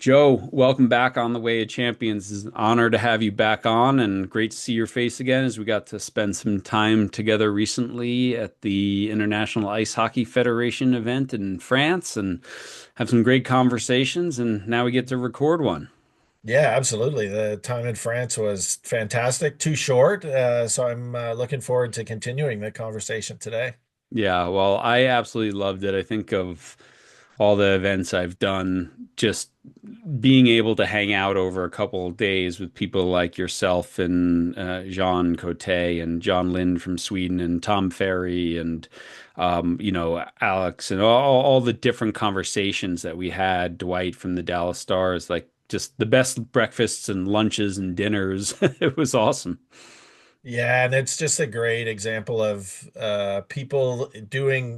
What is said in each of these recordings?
Joe, welcome back on the Way of Champions. It's an honor to have you back on and great to see your face again as we got to spend some time together recently at the International Ice Hockey Federation event in France and have some great conversations. And now we get to record one. Yeah, absolutely. The time in France was fantastic, too short. So I'm looking forward to continuing the conversation today. Yeah, well, I absolutely loved it. I think of all the events I've done, just being able to hang out over a couple of days with people like yourself and Jean Cote and John Lind from Sweden and Tom Ferry and Alex and all the different conversations that we had, Dwight from the Dallas Stars, like just the best breakfasts and lunches and dinners. It was awesome. Yeah, and it's just a great example of people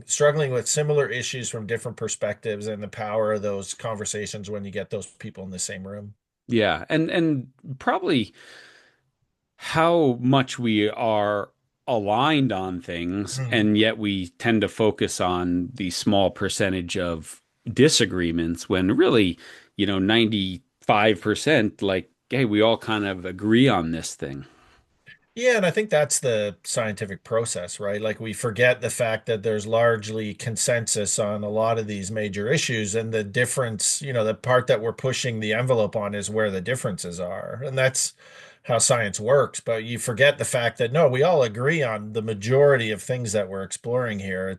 struggling with similar issues from different perspectives and the power of those conversations when you get those people in the same room. Yeah, and probably how much we are aligned on things, Mhm. and yet we tend to focus on the small percentage of disagreements when really, 95%, like, hey, we all kind of agree on this thing. Yeah, and I think that's the scientific process, right? Like we forget the fact that there's largely consensus on a lot of these major issues, and the difference, the part that we're pushing the envelope on is where the differences are. And that's how science works. But you forget the fact that no, we all agree on the majority of things that we're exploring here.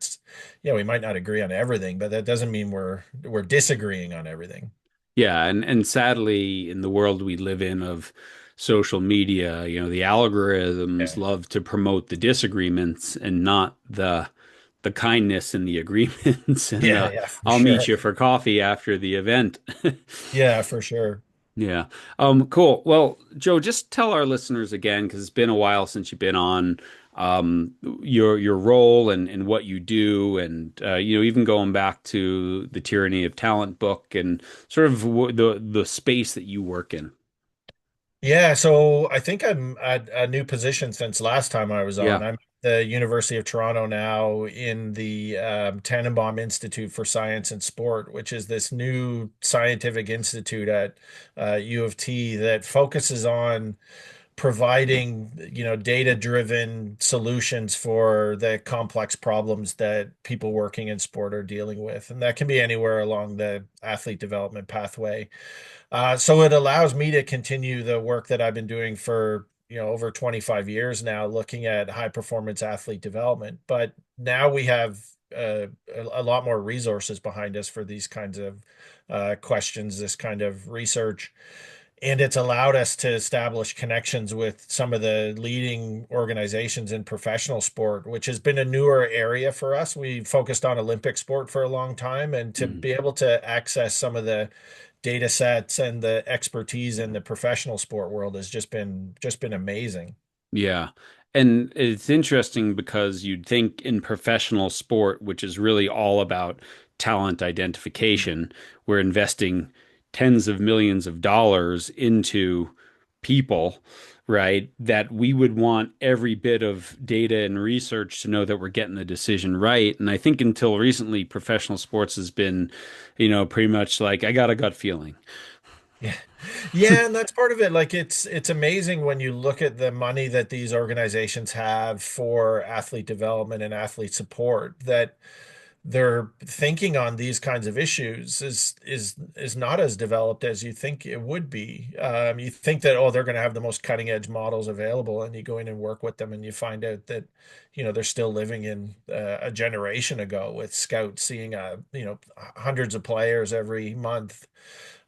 We might not agree on everything, but that doesn't mean we're disagreeing on everything. Yeah, and sadly, in the world we live in of social media, the algorithms Yeah. love to promote the disagreements and not the kindness and the agreements and Yeah, the yeah, for I'll meet sure. you for coffee after the event. Yeah, for sure. Yeah. Cool. Well, Joe, just tell our listeners again, because it's been a while since you've been on, your role and what you do, and even going back to the Tyranny of Talent book and sort of the space that you work in. Yeah, so I think I'm at a new position since last time I was on. Yeah. I'm at the University of Toronto now in the Tanenbaum Institute for Science and Sport, which is this new scientific institute at U of T that focuses on providing, data-driven solutions for the complex problems that people working in sport are dealing with. And that can be anywhere along the athlete development pathway. So it allows me to continue the work that I've been doing for, over 25 years now, looking at high performance athlete development. But now we have a lot more resources behind us for these kinds of questions, this kind of research. And it's allowed us to establish connections with some of the leading organizations in professional sport, which has been a newer area for us. We focused on Olympic sport for a long time, and to Mhm. be able to access some of the data sets and the expertise in the professional sport world has just been amazing. Yeah. And it's interesting because you'd think in professional sport, which is really all about talent identification, we're investing tens of millions of dollars into people, right? That we would want every bit of data and research to know that we're getting the decision right. And I think until recently, professional sports has been, pretty much like, I got a gut feeling. Yeah. Yeah, and that's part of it. Like it's amazing when you look at the money that these organizations have for athlete development and athlete support, that their thinking on these kinds of issues is not as developed as you think it would be. You think that, oh, they're going to have the most cutting edge models available, and you go in and work with them, and you find out that, they're still living in a generation ago with scouts seeing hundreds of players every month.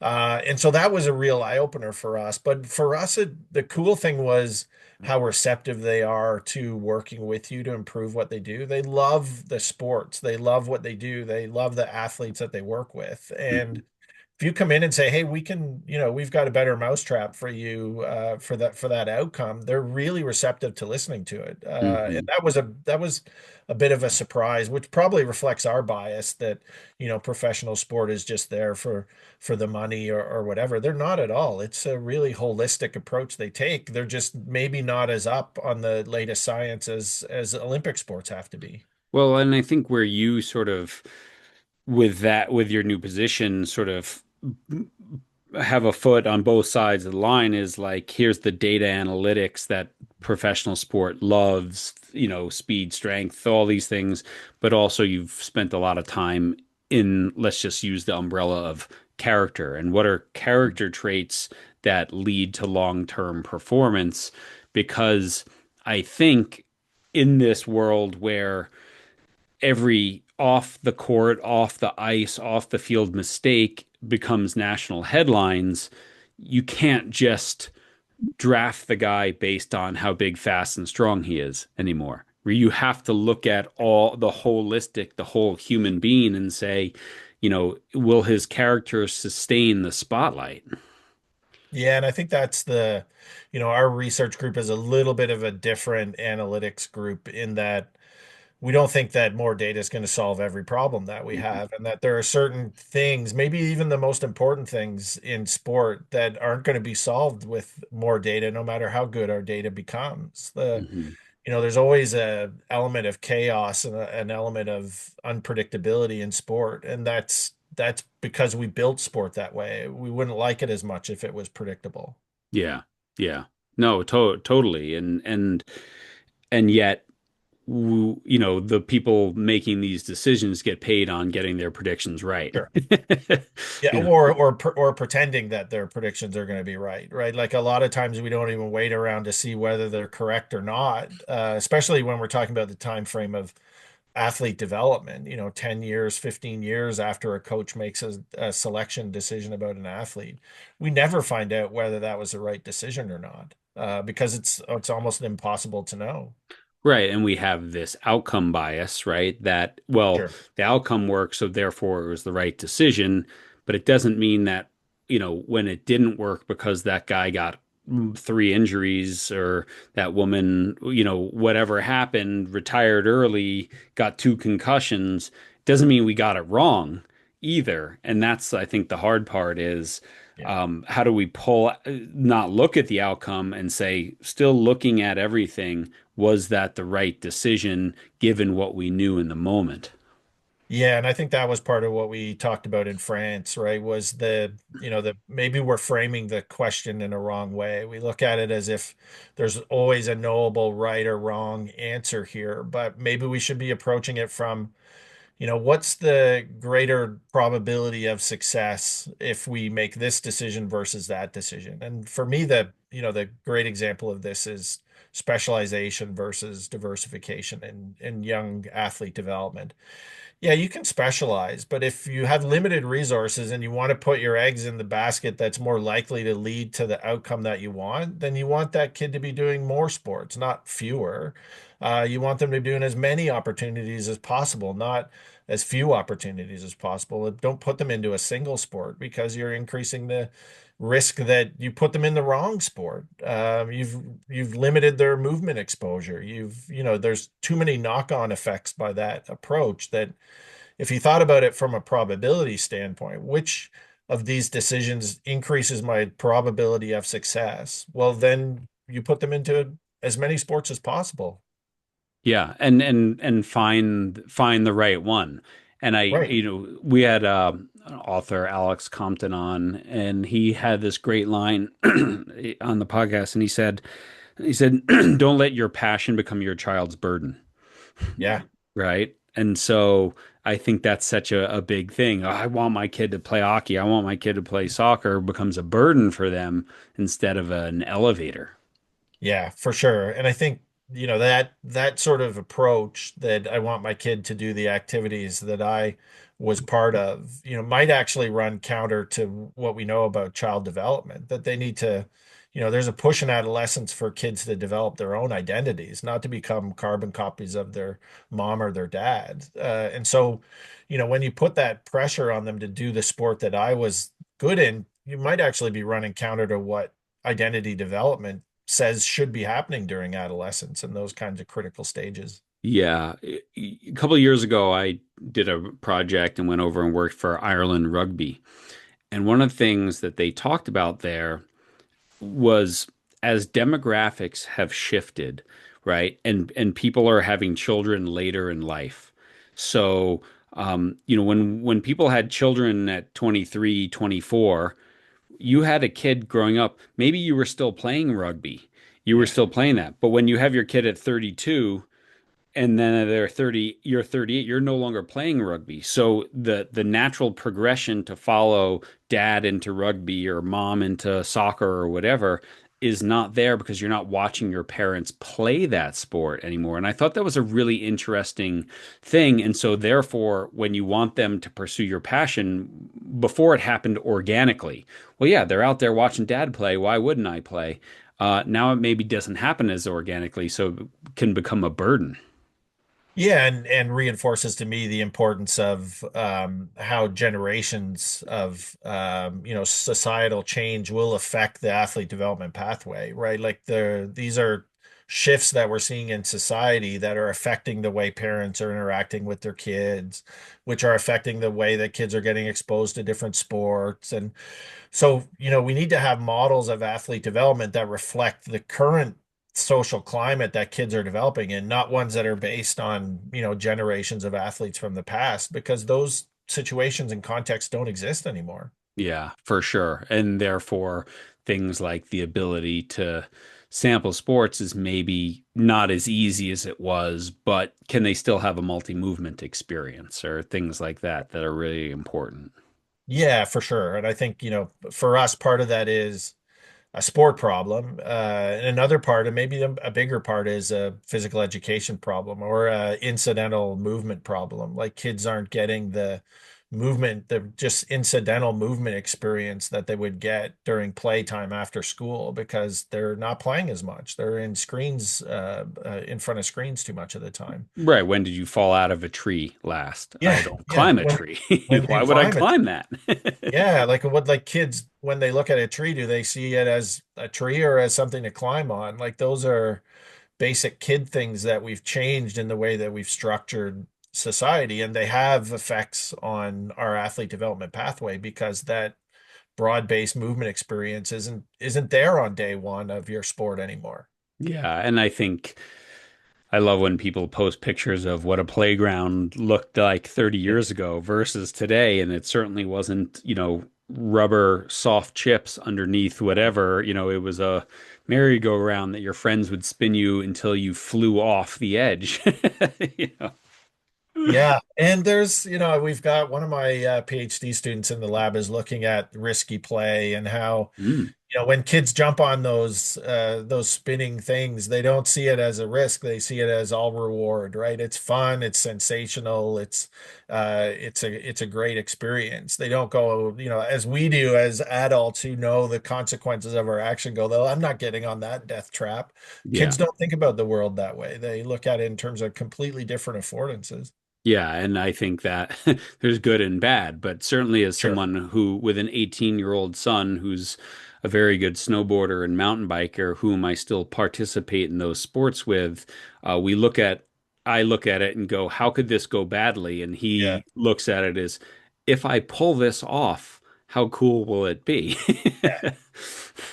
And so that was a real eye opener for us. But for us, the cool thing was how receptive they are to working with you to improve what they do. They love the sports, they love what they do, they love the athletes that they work with. And if you come in and say, "Hey, we've got a better mousetrap for you for that outcome," they're really receptive to listening to it. And Mhm. that was a bit of a surprise, which probably reflects our bias that professional sport is just there for the money or whatever. They're not at all. It's a really holistic approach they take. They're just maybe not as up on the latest science as Olympic sports have to be. Well, and I think where you sort of with that with your new position sort of have a foot on both sides of the line is like, here's the data analytics that professional sport loves, speed, strength, all these things, but also you've spent a lot of time in, let's just use the umbrella of character. And what are character traits that lead to long-term performance? Because I think in this world where every off the court, off the ice, off the field mistake becomes national headlines, you can't just draft the guy based on how big, fast, and strong he is anymore. Where you have to look at all the holistic, the whole human being and say, will his character sustain the spotlight? Yeah, and I think that's our research group is a little bit of a different analytics group in that we don't think that more data is going to solve every problem that we have, and that there are certain things, maybe even the most important things in sport, that aren't going to be solved with more data, no matter how good our data becomes. Mhm. There's always a element of chaos and an element of unpredictability in sport, and that's because we built sport that way. We wouldn't like it as much if it was predictable. Yeah, yeah, no, totally, and yet, the people making these decisions get paid on getting their predictions right. Sure. Yeah, You know, or pretending that their predictions are going to be right, right? Like a lot of times we don't even wait around to see whether they're correct or not, especially when we're talking about the time frame of athlete development, 10 years, 15 years after a coach makes a selection decision about an athlete. We never find out whether that was the right decision or not, because it's almost impossible to know. Right. And we have this outcome bias, right? That, well, Sure. the outcome worked, so therefore it was the right decision. But it doesn't mean that, when it didn't work because that guy got three injuries or that woman, whatever happened, retired early, got two concussions, doesn't mean we got it wrong either. And that's, I think, the hard part is Yeah. how do we not look at the outcome and say, still looking at everything, was that the right decision given what we knew in the moment? Yeah, and I think that was part of what we talked about in France, right? Was the maybe we're framing the question in a wrong way. We look at it as if there's always a knowable right or wrong answer here, but maybe we should be approaching it from, what's the greater probability of success if we make this decision versus that decision? And for me, the great example of this is specialization versus diversification in young athlete development. Yeah, you can specialize, but if you have limited resources and you want to put your eggs in the basket that's more likely to lead to the outcome that you want, then you want that kid to be doing more sports, not fewer. You want them to be doing as many opportunities as possible, not as few opportunities as possible. Don't put them into a single sport because you're increasing the risk that you put them in the wrong sport. You've limited their movement exposure. There's too many knock-on effects by that approach that if you thought about it from a probability standpoint, which of these decisions increases my probability of success? Well, then you put them into as many sports as possible. Yeah, and find the right one. And Right. we had author Alex Compton on, and he had this great line on the podcast, and he said, "Don't let your passion become your child's burden." Yeah. Right? And so I think that's such a big thing. "Oh, I want my kid to play hockey. I want my kid to play soccer," becomes a burden for them instead of an elevator. Yeah, for sure. And I think, that sort of approach that I want my kid to do the activities that I was part of, might actually run counter to what we know about child development, that they need to, there's a push in adolescence for kids to develop their own identities, not to become carbon copies of their mom or their dad. And so, when you put that pressure on them to do the sport that I was good in, you might actually be running counter to what identity development says should be happening during adolescence and those kinds of critical stages. Yeah. A couple of years ago, I did a project and went over and worked for Ireland Rugby. And one of the things that they talked about there was, as demographics have shifted, right? And people are having children later in life. So, when people had children at 23, 24, you had a kid growing up, maybe you were still playing rugby. You were Yeah. still playing that. But when you have your kid at 32, and then they're 30, you're 38, you're no longer playing rugby. So the natural progression to follow dad into rugby or mom into soccer or whatever is not there because you're not watching your parents play that sport anymore. And I thought that was a really interesting thing. And so therefore, when you want them to pursue your passion, before it happened organically, well, yeah, they're out there watching dad play. Why wouldn't I play? Now it maybe doesn't happen as organically, so it can become a burden. Yeah, and reinforces to me the importance of how generations of societal change will affect the athlete development pathway, right? Like these are shifts that we're seeing in society that are affecting the way parents are interacting with their kids, which are affecting the way that kids are getting exposed to different sports. And so, we need to have models of athlete development that reflect the current social climate that kids are developing in, not ones that are based on, generations of athletes from the past, because those situations and contexts don't exist anymore. Yeah, for sure. And therefore, things like the ability to sample sports is maybe not as easy as it was, but can they still have a multi-movement experience or things like that that are really important? Yeah, for sure. And I think, for us, part of that is a sport problem. And another part, and maybe a bigger part, is a physical education problem or a incidental movement problem. Like kids aren't getting the just incidental movement experience that they would get during playtime after school because they're not playing as much. They're in front of screens too much of the time. Right. When did you fall out of a tree last? I Yeah, don't yeah. climb a When tree. when you Why would I climb it, climb that? yeah, like kids when they look at a tree, do they see it as a tree or as something to climb on? Like those are basic kid things that we've changed in the way that we've structured society, and they have effects on our athlete development pathway because that broad-based movement experience isn't there on day one of your sport anymore. Yeah, and I think I love when people post pictures of what a playground looked like 30 Yeah. years ago versus today, and it certainly wasn't, rubber soft chips underneath whatever, it was a merry-go-round that your friends would spin you until you flew off the edge. You know? Yeah, and we've got one of my PhD students in the lab is looking at risky play and how Mm, when kids jump on those spinning things, they don't see it as a risk. They see it as all reward, right? It's fun, it's sensational, it's a great experience. They don't go, as we do as adults who know the consequences of our action, go, though, I'm not getting on that death trap. yeah. Kids don't think about the world that way. They look at it in terms of completely different affordances. Yeah, and I think that there's good and bad, but certainly as Sure. someone who, with an 18-year-old son who's a very good snowboarder and mountain biker, whom I still participate in those sports with, we look at, I look at it and go, how could this go badly? And Yeah, he looks at it as, if I pull this off, how cool will it be? yeah,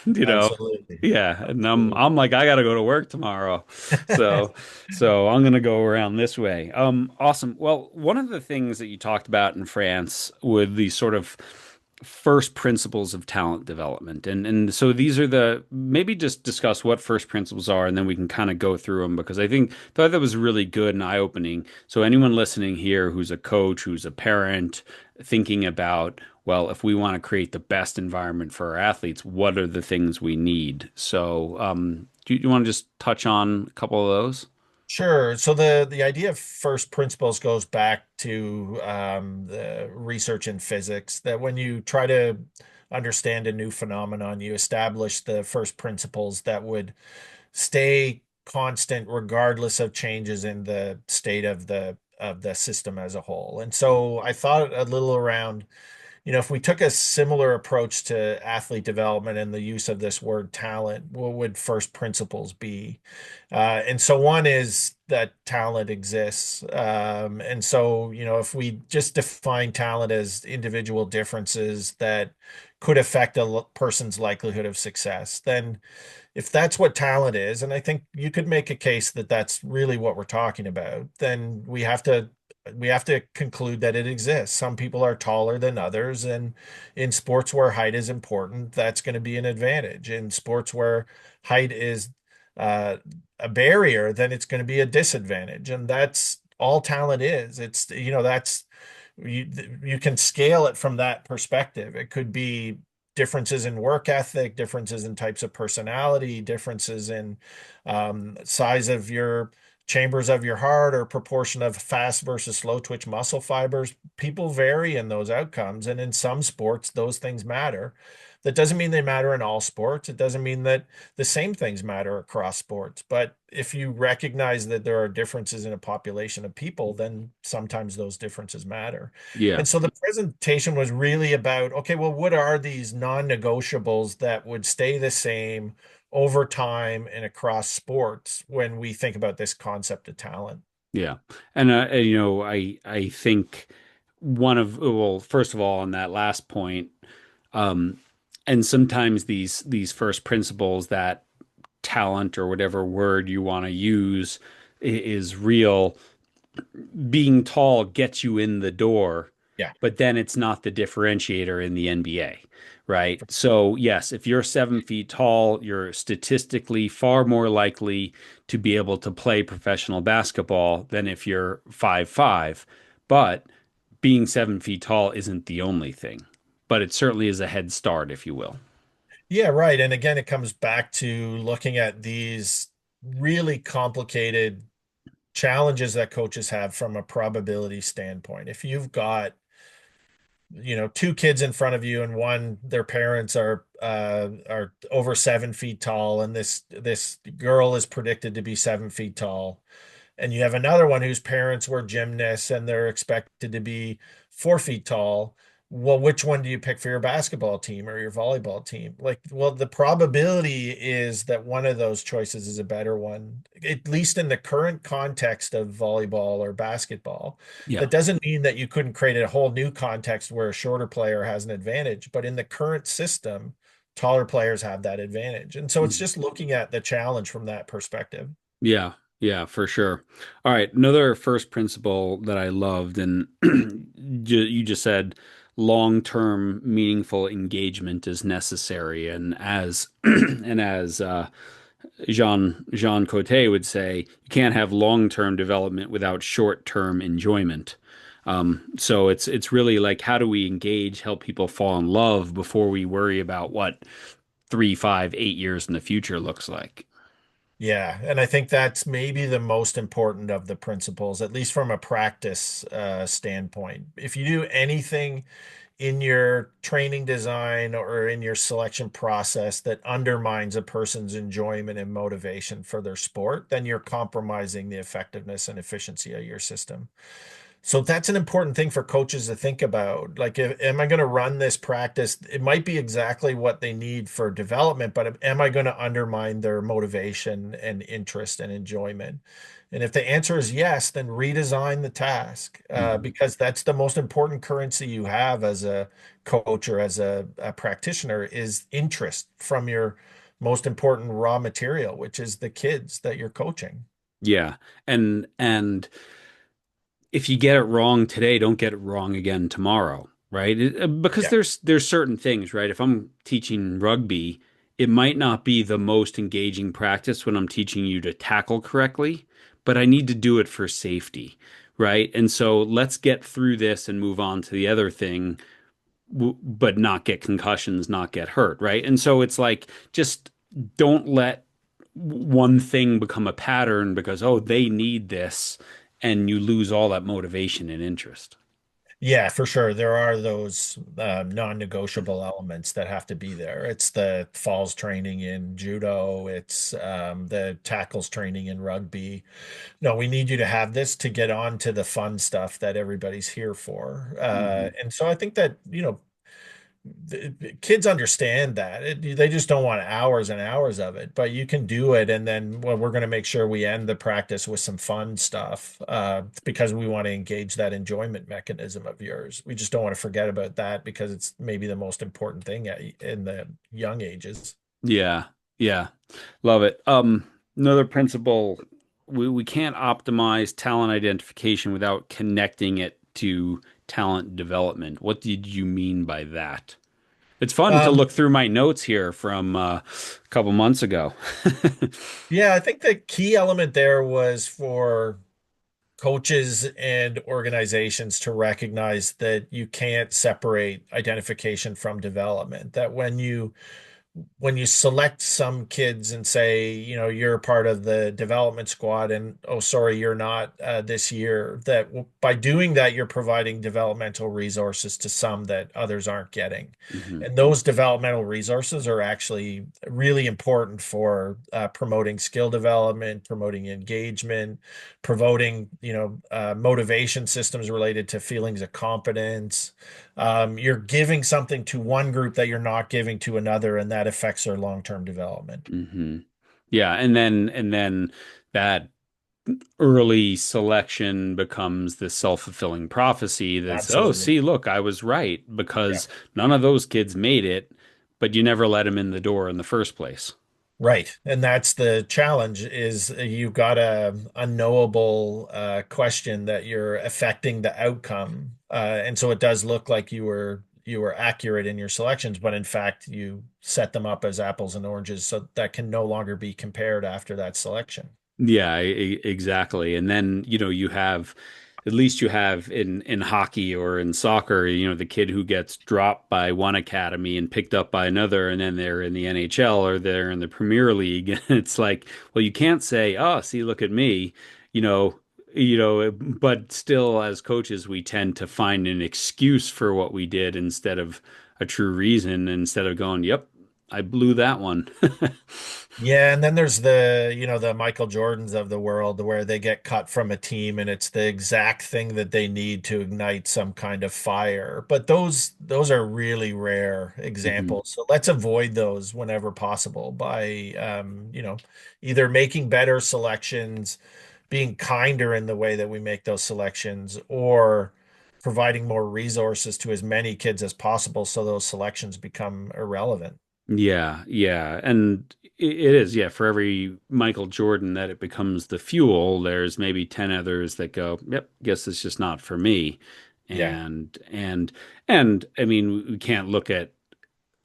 You know? absolutely. Yeah, and I'm Absolutely. like I gotta go to work tomorrow. So so I'm gonna go around this way. Awesome. Well, one of the things that you talked about in France with the sort of first principles of talent development, and so these are the maybe just discuss what first principles are, and then we can kind of go through them because I thought that was really good and eye-opening. So anyone listening here who's a coach, who's a parent, thinking about, well, if we want to create the best environment for our athletes, what are the things we need? So, do you want to just touch on a couple of those? Sure. So the idea of first principles goes back to the research in physics that when you try to understand a new phenomenon, you establish the first principles that would stay constant regardless of changes in the state of the system as a whole. And so I thought a little around if we took a similar approach to athlete development and the use of this word talent, what would first principles be? And so one is that talent exists. And so, if we just define talent as individual differences that could affect a person's likelihood of success, then if that's what talent is, and I think you could make a case that that's really what we're talking about, then we have to we have to conclude that it exists. Some people are taller than others, and in sports where height is important, that's going to be an advantage. In sports where height is uh, a barrier, then it's going to be a disadvantage, and that's all talent is. It's, that's you you can scale it from that perspective. It could be differences in work ethic, differences in types of personality, differences in size of your chambers of your heart or proportion of fast versus slow twitch muscle fibers. People vary in those outcomes. And in some sports, those things matter. That doesn't mean they matter in all sports. It doesn't mean that the same things matter across sports. But if you recognize that there are differences in a population of people, then sometimes those differences matter. Yeah. And so the presentation was really about, okay, well, what are these non-negotiables that would stay the same over time and across sports when we think about this concept of talent? Yeah. I think well, first of all, on that last point, um, and sometimes these first principles that talent or whatever word you want to use is real. Being tall gets you in the door, Yeah. but then it's not the differentiator in the NBA, right? So, yes, if you're 7 feet tall, you're statistically far more likely to be able to play professional basketball than if you're 5'5". But being 7 feet tall isn't the only thing, but it certainly is a head start, if you will. Yeah, right. And again, it comes back to looking at these really complicated challenges that coaches have from a probability standpoint. If you've got, two kids in front of you and one, their parents are over 7 feet tall, and this girl is predicted to be 7 feet tall, and you have another one whose parents were gymnasts and they're expected to be 4 feet tall. Well, which one do you pick for your basketball team or your volleyball team? Like, well, the probability is that one of those choices is a better one, at least in the current context of volleyball or basketball. Yeah. That doesn't mean that you couldn't create a whole new context where a shorter player has an advantage, but in the current system, taller players have that advantage. And so it's just looking at the challenge from that perspective. Yeah, yeah, for sure. All right, another first principle that I loved, and you just said long-term meaningful engagement is necessary, and as and as Jean Coté would say, you can't have long-term development without short-term enjoyment. So it's really like how do we engage, help people fall in love before we worry about what 3, 5, 8 years in the future looks like. Yeah, and I think that's maybe the most important of the principles, at least from a practice standpoint. If you do anything in your training design or in your selection process that undermines a person's enjoyment and motivation for their sport, then you're compromising the effectiveness and efficiency of your system. So that's an important thing for coaches to think about. Like, am I going to run this practice? It might be exactly what they need for development, but am I going to undermine their motivation and interest and enjoyment? And if the answer is yes, then redesign the task Mhm. because that's the most important currency you have as a coach or as a practitioner is interest from your most important raw material, which is the kids that you're coaching. Yeah. And if you get it wrong today, don't get it wrong again tomorrow, right? Because Yeah. there's certain things, right? If I'm teaching rugby, it might not be the most engaging practice when I'm teaching you to tackle correctly, but I need to do it for safety, right? And so let's get through this and move on to the other thing, but not get concussions, not get hurt, right? And so it's like just don't let one thing become a pattern because, oh, they need this, and you lose all that motivation and interest. Yeah, for sure. There are those non-negotiable elements that have to be there. It's the falls training in judo. It's the tackles training in rugby. No, we need you to have this to get on to the fun stuff that everybody's here for. Mhm. And so I think that, the kids understand that they just don't want hours and hours of it, but you can do it. And then, well, we're going to make sure we end the practice with some fun stuff because we want to engage that enjoyment mechanism of yours. We just don't want to forget about that because it's maybe the most important thing in the young ages. Yeah, yeah, love it. Another principle. we can't optimize talent identification without connecting it to talent development. What did you mean by that? It's fun to Um, look through my notes here from a couple months ago. yeah, I think the key element there was for coaches and organizations to recognize that you can't separate identification from development. That when you select some kids and say, you know, you're a part of the development squad and oh, sorry, you're not this year, that by doing that, you're providing developmental resources to some that others aren't getting. Hmm. And those developmental resources are actually really important for promoting skill development, promoting engagement, promoting, motivation systems related to feelings of competence. You're giving something to one group that you're not giving to another, and that affects their long-term development. Hmm. Yeah, and then that early selection becomes this self-fulfilling prophecy that's, oh, Absolutely. see, look, I was right Yeah. because none of those kids made it, but you never let them in the door in the first place. Right. And that's the challenge is you've got a unknowable question that you're affecting the outcome. And so it does look like you were accurate in your selections, but in fact you set them up as apples and oranges so that can no longer be compared after that selection. Yeah, exactly. And then, you have at least you have in hockey or in soccer, the kid who gets dropped by one academy and picked up by another, and then they're in the NHL or they're in the Premier League. And it's like, well, you can't say, "Oh, see, look at me," you know, but still as coaches, we tend to find an excuse for what we did instead of a true reason, instead of going, "Yep, I blew that one." Yeah, and then there's the Michael Jordans of the world where they get cut from a team and it's the exact thing that they need to ignite some kind of fire. But those are really rare Hmm. examples. So let's avoid those whenever possible by either making better selections, being kinder in the way that we make those selections, or providing more resources to as many kids as possible so those selections become irrelevant. Yeah, yeah. And it is, yeah, for every Michael Jordan that it becomes the fuel, there's maybe 10 others that go, yep, guess it's just not for me. Yeah. And I mean, we can't look at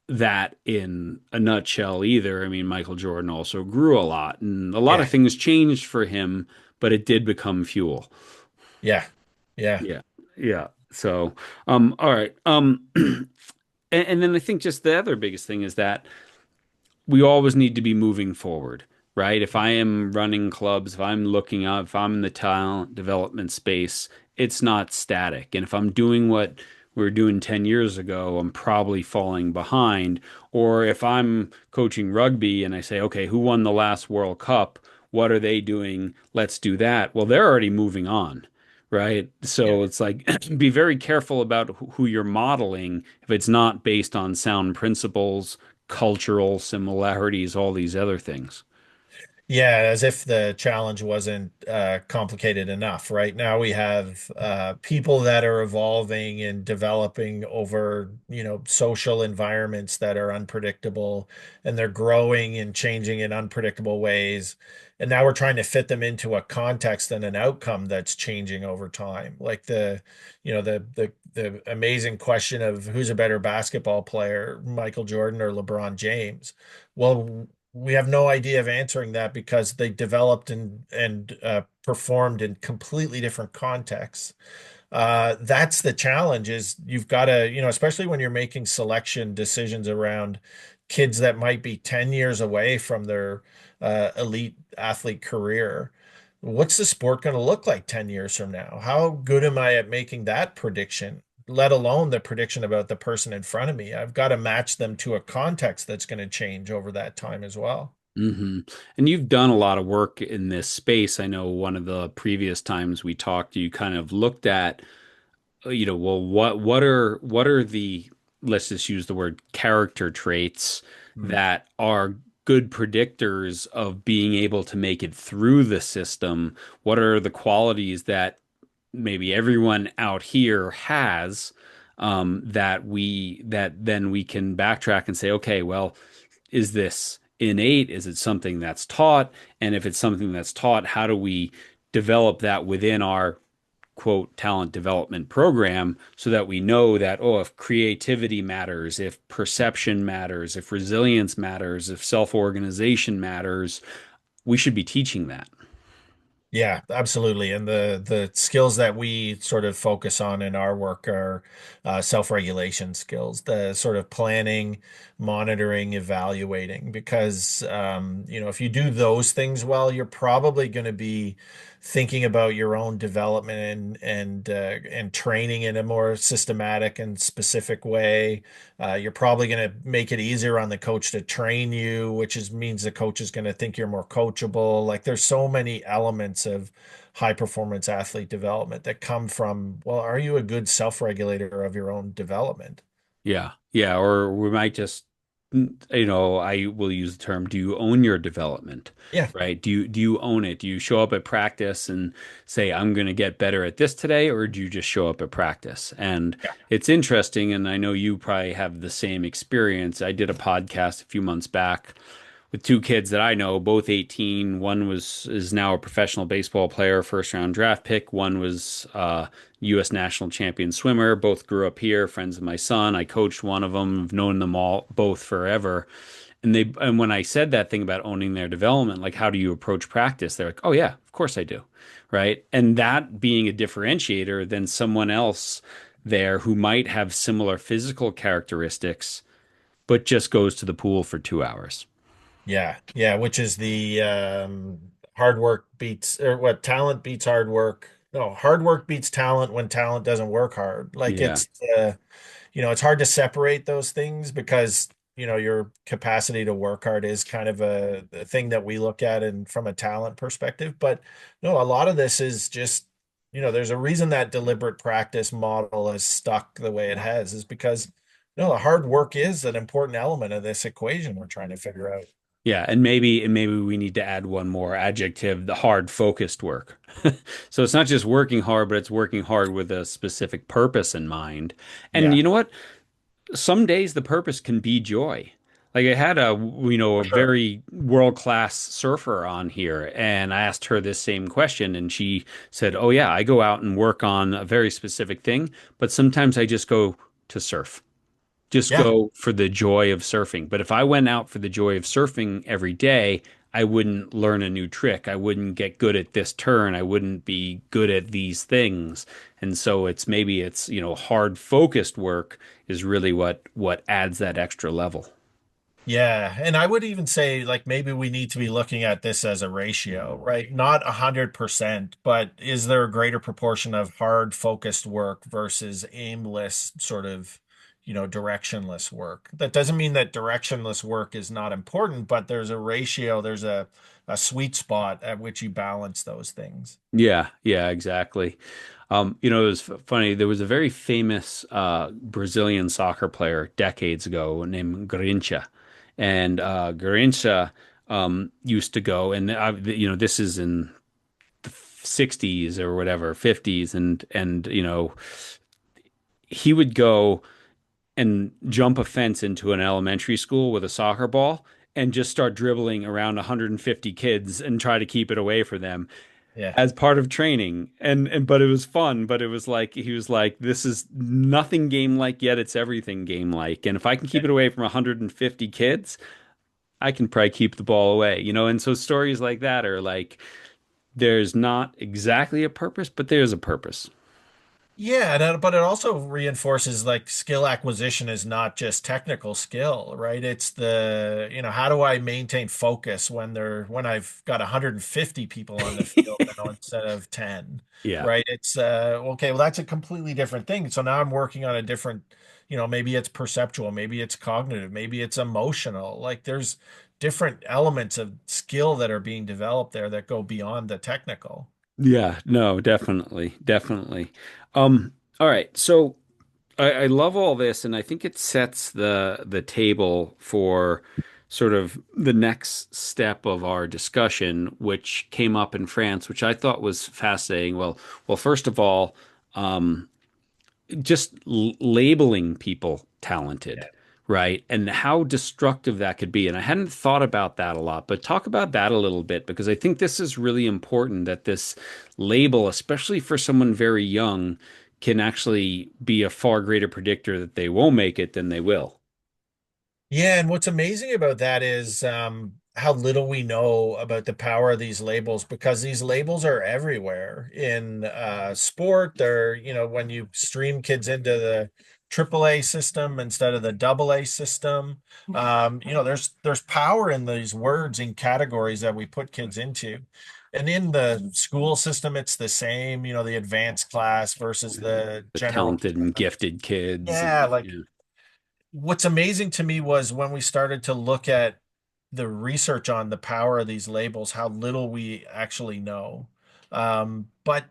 that in a nutshell either. I mean, Michael Jordan also grew a lot and a lot of Yeah. things changed for him, but it did become fuel. Yeah. Yeah. Yeah. Yeah. So, all right. And then I think just the other biggest thing is that we always need to be moving forward, right? If I am running clubs, if I'm looking up, if I'm in the talent development space, it's not static. And if I'm doing what we were doing 10 years ago, I'm probably falling behind. Or if I'm coaching rugby and I say, okay, who won the last World Cup? What are they doing? Let's do that. Well, they're already moving on. Right. Yeah. So it's like be very careful about who you're modeling if it's not based on sound principles, cultural similarities, all these other things. Yeah, as if the challenge wasn't complicated enough. Right now, we have people that are evolving and developing over, social environments that are unpredictable, and they're growing and changing in unpredictable ways. And now we're trying to fit them into a context and an outcome that's changing over time. Like the amazing question of who's a better basketball player, Michael Jordan or LeBron James. Well, we have no idea of answering that because they developed and performed in completely different contexts. That's the challenge is you've got to, especially when you're making selection decisions around kids that might be 10 years away from their elite athlete career. What's the sport going to look like 10 years from now? How good am I at making that prediction, let alone the prediction about the person in front of me? I've got to match them to a context that's going to change over that time as well. Hmm. And you've done a lot of work in this space. I know one of the previous times we talked, you kind of looked at, well, what are the, let's just use the word character traits Hmm. that are good predictors of being able to make it through the system? What are the qualities that maybe everyone out here has, that then we can backtrack and say, okay, well, is this innate? Is it something that's taught? And if it's something that's taught, how do we develop that within our quote talent development program so that we know that, oh, if creativity matters, if perception matters, if resilience matters, if self-organization matters, we should be teaching that. Yeah, absolutely. And the skills that we sort of focus on in our work are self-regulation skills, the sort of planning, monitoring, evaluating. Because if you do those things well, you're probably going to be thinking about your own development and training in a more systematic and specific way. You're probably going to make it easier on the coach to train you, means the coach is going to think you're more coachable. Like there's so many elements of high performance athlete development that come from, well, are you a good self-regulator of your own development? Yeah. Yeah. Or we might just, I will use the term, do you own your development? Yeah. Right? Do you own it? Do you show up at practice and say, I'm going to get better at this today, or do you just show up at practice? And Yeah. it's interesting, and I know you probably have the same experience. I did a podcast a few months back with two kids that I know, both 18. One was is now a professional baseball player, first round draft pick. One was U.S. national champion swimmer. Both grew up here, friends of my son. I coached one of them. I've known them all both forever. And when I said that thing about owning their development, like how do you approach practice? They're like, oh yeah, of course I do. Right. And that being a differentiator than someone else there who might have similar physical characteristics, but just goes to the pool for 2 hours. Yeah, yeah, which is the hard work beats or what talent beats hard work. No, hard work beats talent when talent doesn't work hard. Like Yeah. it's hard to separate those things because, your capacity to work hard is kind of a thing that we look at and from a talent perspective. But no, a lot of this is just, there's a reason that deliberate practice model has stuck the way it has is because no, the hard work is an important element of this equation we're trying to figure out. Yeah, and maybe we need to add one more adjective, the hard focused work. So it's not just working hard, but it's working hard with a specific purpose in mind. And Yeah, you know what? Some days the purpose can be joy. Like I had a for sure. very world-class surfer on here, and I asked her this same question, and she said, "Oh yeah, I go out and work on a very specific thing, but sometimes I just go to surf." Just Yeah. go for the joy of surfing. But if I went out for the joy of surfing every day, I wouldn't learn a new trick. I wouldn't get good at this turn. I wouldn't be good at these things. And so it's hard focused work is really what adds that extra level. Yeah. And I would even say like maybe we need to be looking at this as a ratio, right? Not 100%, but is there a greater proportion of hard focused work versus aimless sort of, directionless work? That doesn't mean that directionless work is not important, but there's a ratio, there's a sweet spot at which you balance those things. Yeah, yeah, exactly. It was funny. There was a very famous Brazilian soccer player decades ago named Garrincha, and Garrincha used to go, and this is in the 60s or whatever, 50s, and he would go and jump a fence into an elementary school with a soccer ball and just start dribbling around 150 kids and try to keep it away from them Yeah. as part of training. And but it was fun, but it was like he was like, this is nothing game like, yet it's everything game like. And if I can keep it away from 150 kids, I can probably keep the ball away. And so stories like that are like there's not exactly a purpose, but there's a purpose. Yeah, but it also reinforces like skill acquisition is not just technical skill, right? It's how do I maintain focus when I've got 150 people on the field instead of 10, Yeah. right? It's okay, well that's a completely different thing. So now I'm working on a different, maybe it's perceptual, maybe it's cognitive, maybe it's emotional. Like there's different elements of skill that are being developed there that go beyond the technical. Yeah, no, definitely, definitely. All right, so I love all this, and I think it sets the table for sort of the next step of our discussion, which came up in France, which I thought was fascinating. Well, first of all, just labeling people talented, right? And how destructive that could be. And I hadn't thought about that a lot, but talk about that a little bit because I think this is really important that this label, especially for someone very young, can actually be a far greater predictor that they won't make it than they will. Yeah, and what's amazing about that is how little we know about the power of these labels because these labels are everywhere in sport. They're, when you stream kids into the AAA system instead of the AA system, there's power in these words and categories that we put kids into. And in the school system, it's the same, the advanced class versus the The general talented and class. gifted kids Yeah, and like yeah. what's amazing to me was when we started to look at the research on the power of these labels, how little we actually know. But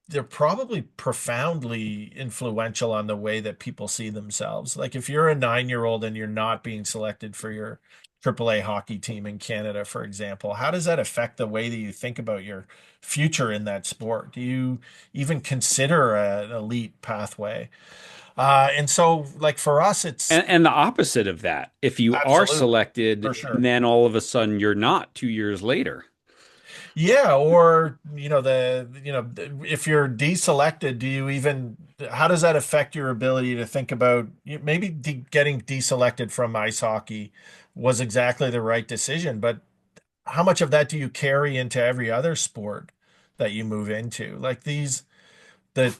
they're probably profoundly influential on the way that people see themselves. Like if you're a 9-year-old and you're not being selected for your AAA hockey team in Canada, for example, how does that affect the way that you think about your future in that sport? Do you even consider an elite pathway? And so, like for us, it's And the opposite of that, if you are absolutely selected, for sure. then all of a sudden you're not 2 years later. Yeah, or if you're deselected, how does that affect your ability to think about maybe getting deselected from ice hockey was exactly the right decision, but how much of that do you carry into every other sport that you move into? Like the the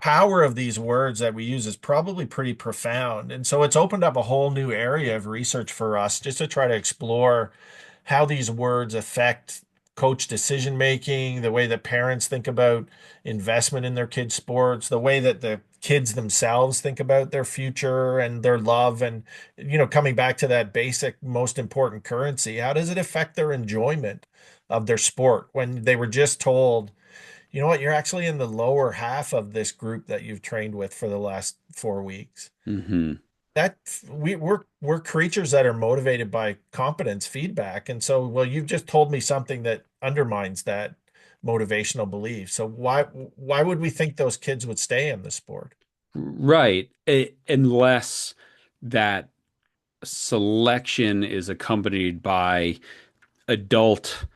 power of these words that we use is probably pretty profound. And so it's opened up a whole new area of research for us just to try to explore how these words affect coach decision making, the way that parents think about investment in their kids' sports, the way that the kids themselves think about their future and their love. And, coming back to that basic, most important currency, how does it affect their enjoyment of their sport when they were just told, you know what, you're actually in the lower half of this group that you've trained with for the last 4 weeks? Hmm. That we're creatures that are motivated by competence feedback. And so, well, you've just told me something that undermines that motivational belief. So why would we think those kids would stay in the sport? Right. Unless that selection is accompanied by adult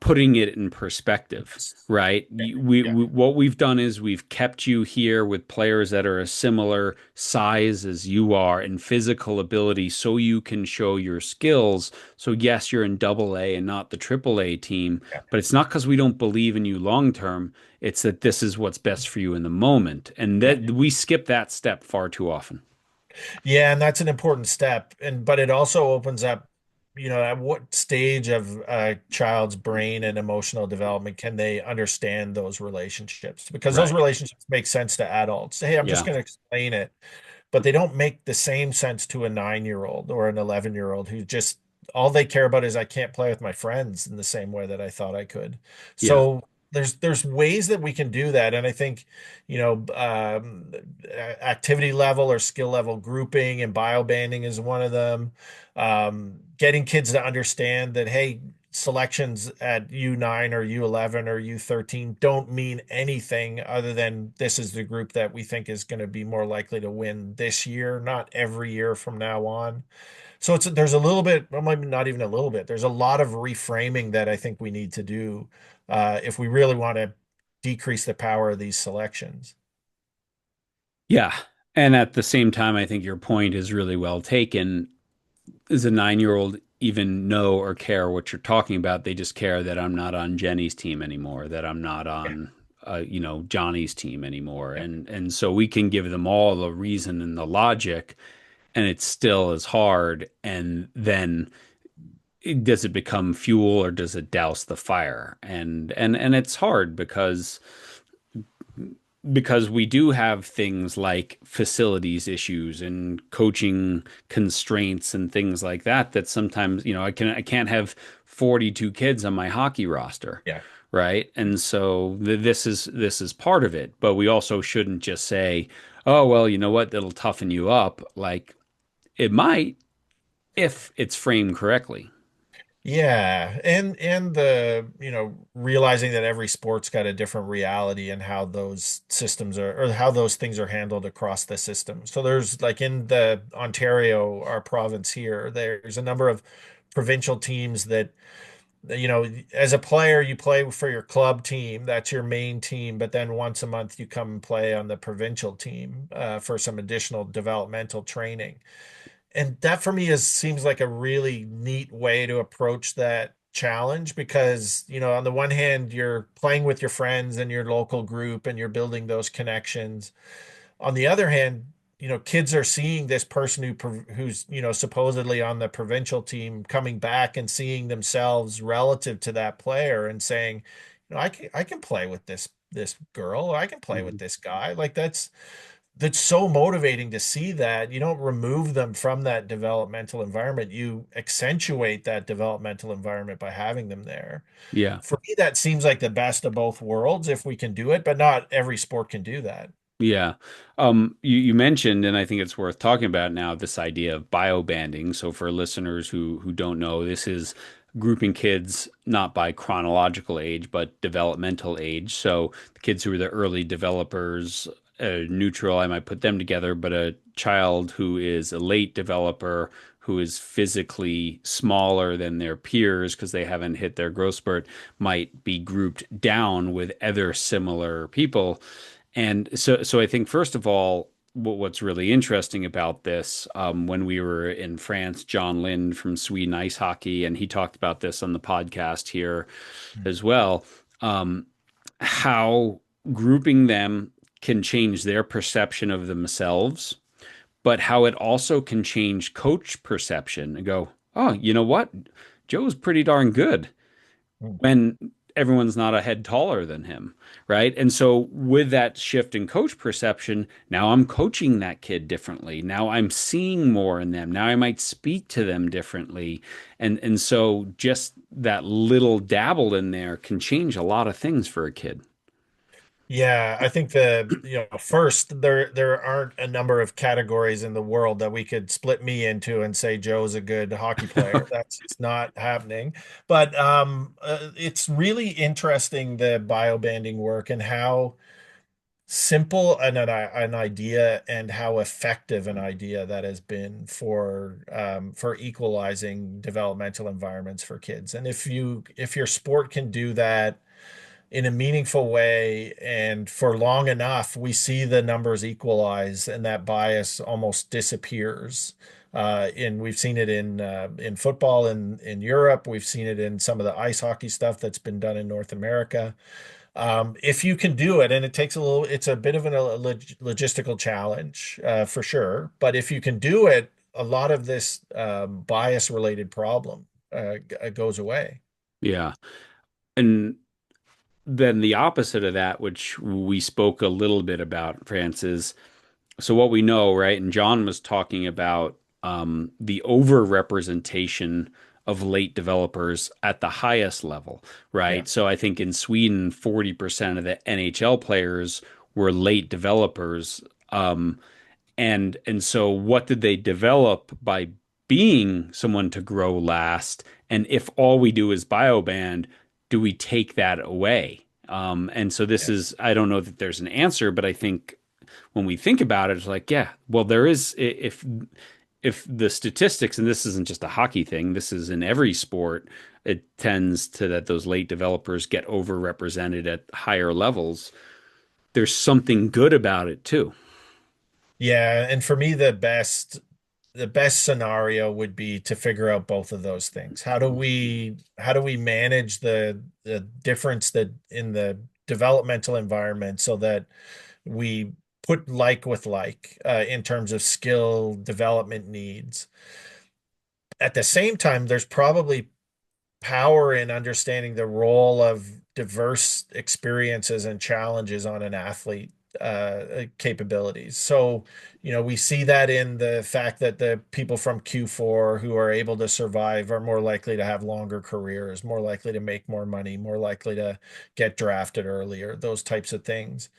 putting it in perspective, right? Yeah, What we've done is we've kept you here with players that are a similar size as you are in physical ability so you can show your skills. So yes, you're in double A and not the triple A team, yeah, but it's not because we don't believe in you long term. It's that this is what's best for you in the moment. And yeah. that we skip that step far too often. Yeah, and that's an important step. But it also opens up, at what stage of a child's brain and emotional development can they understand those relationships? Because those Right. relationships make sense to adults. Hey, I'm just Yeah. going to explain it, but they don't make the same sense to a 9-year-old or an 11-year-old who just all they care about is I can't play with my friends in the same way that I thought I could. Yeah. So there's ways that we can do that, and I think activity level or skill level grouping and bio banding is one of them. Getting kids to understand that hey, selections at U9 or U11 or U13 don't mean anything other than this is the group that we think is going to be more likely to win this year, not every year from now on. So there's a little bit, well, maybe not even a little bit. There's a lot of reframing that I think we need to do if we really want to decrease the power of these selections. Yeah. And at the same time, I think your point is really well taken. Does a 9-year-old even know or care what you're talking about? They just care that I'm not on Jenny's team anymore, that I'm not Yeah, on Johnny's team anymore. yeah, And so we can give them all the reason and the logic, and it still is hard. And then does it become fuel or does it douse the fire? And it's hard because we do have things like facilities issues and coaching constraints and things like that that sometimes, I can't have 42 kids on my hockey roster, yeah. right? And so this is part of it, but we also shouldn't just say, "Oh, well, you know what? That'll toughen you up." Like it might if it's framed correctly. Yeah, and the, realizing that every sport's got a different reality and how those systems are, or how those things are handled across the system. So there's like in the Ontario, our province here, there's a number of provincial teams that, as a player, you play for your club team, that's your main team, but then once a month you come and play on the provincial team for some additional developmental training. And that for me seems like a really neat way to approach that challenge because, on the one hand, you're playing with your friends and your local group and you're building those connections. On the other hand, kids are seeing this person who's, supposedly on the provincial team coming back and seeing themselves relative to that player and saying, I can play with this girl, I can play with Mhm. this guy. Like that's so motivating to see that. You don't remove them from that developmental environment. You accentuate that developmental environment by having them there. Yeah. For me, that seems like the best of both worlds if we can do it, but not every sport can do that. Yeah. You mentioned, and I think it's worth talking about now, this idea of biobanding. So for listeners who don't know, this is grouping kids not by chronological age, but developmental age. So the kids who are the early developers, neutral, I might put them together, but a child who is a late developer, who is physically smaller than their peers because they haven't hit their growth spurt, might be grouped down with other similar people. And so I think first of all, what's really interesting about this, when we were in France, John Lind from Sweden Ice Hockey, and he talked about this on the podcast here as well, um, how grouping them can change their perception of themselves, but how it also can change coach perception and go, oh, you know what? Joe's pretty darn good Mm. when everyone's not a head taller than him, right? And so with that shift in coach perception, now I'm coaching that kid differently. Now I'm seeing more in them. Now I might speak to them differently. And so just that little dabble in there can change a lot of things for a kid. Yeah, I think first there aren't a number of categories in the world that we could split me into and say Joe's a good hockey player. That's just not happening. But it's really interesting the biobanding work and how simple an idea and how effective an idea that has been for equalizing developmental environments for kids. And if your sport can do that in a meaningful way and for long enough, we see the numbers equalize and that bias almost disappears. We've seen it in football in Europe. We've seen it in some of the ice hockey stuff that's been done in North America. If you can do it, and it's a bit of logistical challenge for sure. But if you can do it, a lot of this bias related problem goes away. Yeah. And then the opposite of that, which we spoke a little bit about, Francis. So what we know, right? And John was talking about the overrepresentation of late developers at the highest level, Yeah. right? So I think in Sweden, 40% of the NHL players were late developers. And so what did they develop by being someone to grow last? And if all we do is bioband, do we take that away? And so this Yeah. is, I don't know that there's an answer, but I think when we think about it, it's like, yeah, well, there is, if the statistics, and this isn't just a hockey thing, this is in every sport, it tends to that those late developers get overrepresented at higher levels. There's something good about it too. Yeah, and for me, the best scenario would be to figure out both of those things. How do we manage the difference that in the developmental environment so that we put like with like in terms of skill development needs. At the same time, there's probably power in understanding the role of diverse experiences and challenges on an athlete capabilities. So, we see that in the fact that the people from Q4 who are able to survive are more likely to have longer careers, more likely to make more money, more likely to get drafted earlier, those types of things.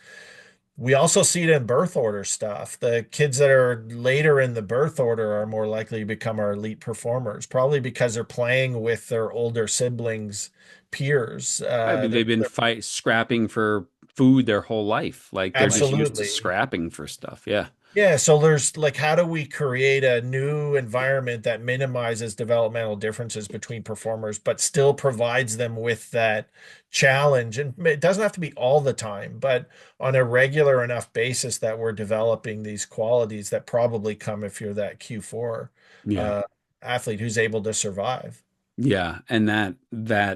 We also see it in birth order stuff. The kids that are later in the birth order are more likely to become our elite performers, probably because they're playing with their older siblings, peers. I mean, they've been scrapping for food their whole life. Like they're just used to Absolutely. scrapping for stuff. Yeah. Yeah, so there's like, how do we create a new environment that minimizes developmental differences between performers, but still provides them with that challenge? And it doesn't have to be all the time, but on a regular enough basis that we're developing these qualities that probably come if you're that Q4 Yeah. uh, athlete who's able to survive. Yeah, and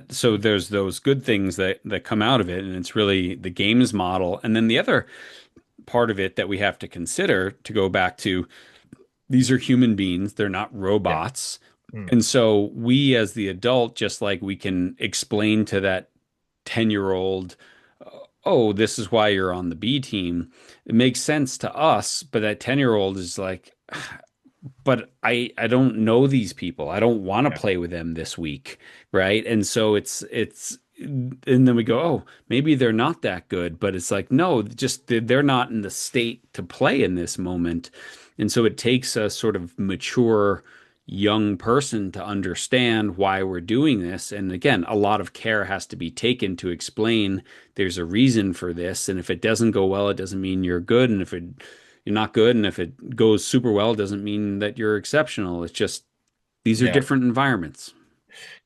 so there's those good things that come out of it, and it's really the games model. And then the other part of it that we have to consider to go back to these are human beings, they're not Yeah. robots. Mm. And so we as the adult, just like we can explain to that 10-year-old, oh, this is why you're on the B team. It makes sense to us, but that 10-year-old is like, but I don't know these people. I don't want to Yeah. play with them this week, right? And so it's and then we go, oh, maybe they're not that good, but it's like no, just they're not in the state to play in this moment. And so it takes a sort of mature young person to understand why we're doing this. And again, a lot of care has to be taken to explain there's a reason for this. And if it doesn't go well, it doesn't mean you're good. And if you're not good, and if it goes super well, it doesn't mean that you're exceptional. It's just these are Yeah. different environments.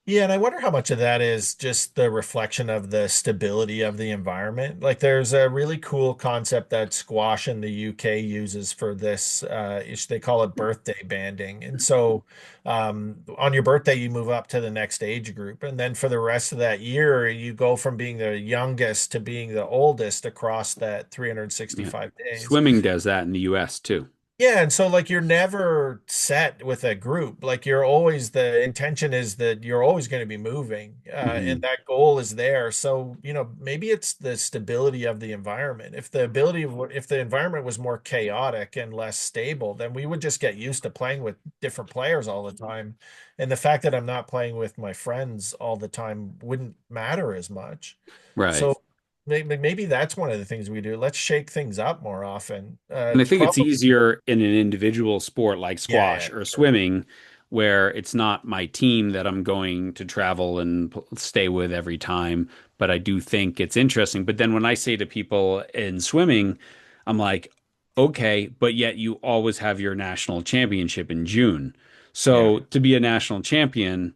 Yeah, and I wonder how much of that is just the reflection of the stability of the environment. Like, there's a really cool concept that squash in the UK uses for this. They call it birthday banding. And so, on your birthday, you move up to the next age group, and then for the rest of that year, you go from being the youngest to being the oldest across that Yeah. 365 days. Swimming does that in the US too. Yeah, and so like you're never set with a group. Like you're always the intention is that you're always going to be moving, and Hmm. that goal is there. So, maybe it's the stability of the environment. If the environment was more chaotic and less stable, then we would just get used to playing with different players all the time. And the fact that I'm not playing with my friends all the time wouldn't matter as much. Right. So maybe that's one of the things we do. Let's shake things up more often. And I think it's Probably. easier in an individual sport like Yeah, yeah, squash or sure. swimming, where it's not my team that I'm going to travel and stay with every time. But I do think it's interesting. But then when I say to people in swimming, I'm like, okay, but yet you always have your national championship in June. Yeah, So to be a national champion,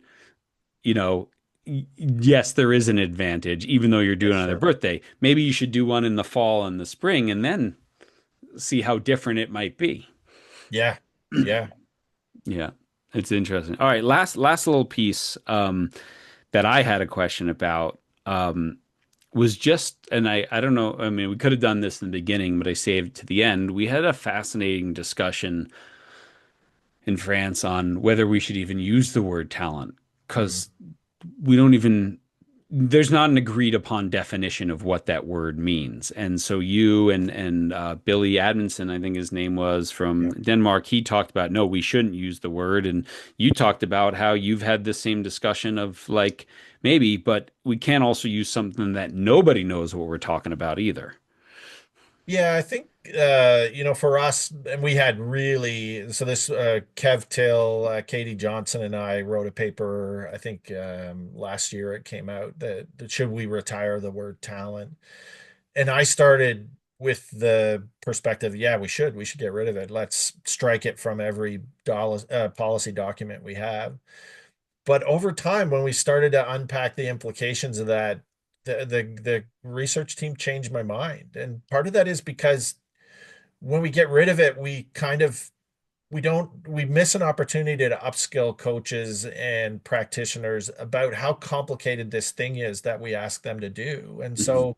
you know, yes, there is an advantage, even though you're yeah, doing it on their sure. birthday. Maybe you should do one in the fall and the spring and then see how different it might be. Yeah, yeah. Yeah, it's interesting. All right, last little piece that I had a question about was just, and I don't know. I mean, we could have done this in the beginning, but I saved it to the end. We had a fascinating discussion in France on whether we should even use the word talent Mm, because we don't even there's not an agreed upon definition of what that word means. And so you and Billy Admonson, I think his name was from yeah. Denmark, he talked about no, we shouldn't use the word. And you talked about how you've had the same discussion of like maybe, but we can't also use something that nobody knows what we're talking about either. Yeah, I think for us, and we had really so this Kev Till, Katie Johnson, and I wrote a paper, I think last year it came out that should we retire the word talent? And I started with the perspective, yeah, we should get rid of it. Let's strike it from every policy document we have. But over time, when we started to unpack the implications of that, the research team changed my mind. And part of that is because when we get rid of it, we miss an opportunity to upskill coaches and practitioners about how complicated this thing is that we ask them to do. And Mhm. so,